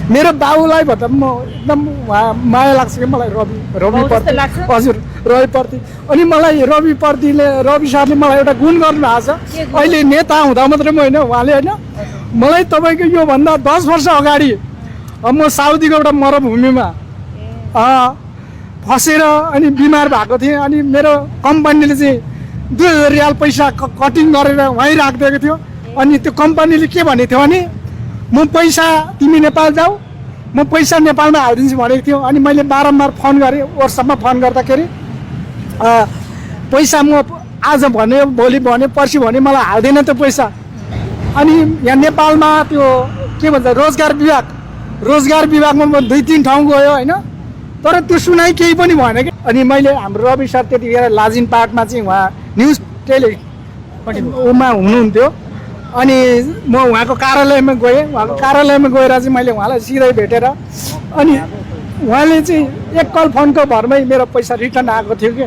मेरो बाबुलाई भन्दा म एकदम माया लाग्छ कि मलाई रविप्रति हजुर रविप्रति। अनि मलाई रवि सरले मलाई एउटा गुण गर्नु भएको छ, अहिले नेता हुँदा मात्रै होइन उहाँले होइन, मलाई तपाईँको योभन्दा 10 वर्ष अगाडि म साउदीको एउटा मरुभूमिमा फसेर अनि बिमार भएको थिएँ। अनि मेरो कम्पनीले चाहिँ 2000 रियाल पैसा कटिङ गरेर वहीँ राखिदिएको थियो। अनि त्यो कम्पनीले के भनेको थियो भने म पैसा तिमी नेपाल जाऊ, म पैसा नेपालमा हालिदिन्छु भनेको थियो। अनि मैले बारम्बार फोन गरेँ, वर्षमा फोन गर्दाखेरि पैसा म आज भने भोलि भने पर्सि भने मलाई हाल्दैन त्यो पैसा। अनि यहाँ नेपालमा त्यो के भन्छ रोजगार विभागमा म 2-3 ठाउँ गयो होइन, तर त्यो सुनाइ केही पनि भएन कि। अनि मैले हाम्रो रवि सर त्यतिखेर लाजिन पार्कमा चाहिँ उहाँ न्युज टेलिमा हुनुहुन्थ्यो। अनि म उहाँको कार्यालयमा गएँ, उहाँको कार्यालयमा गएर चाहिँ मैले उहाँलाई सिधै भेटेर अनि उहाँले चाहिँ एक कल फोनको भरमै मेरो पैसा रिटर्न आएको थियो कि।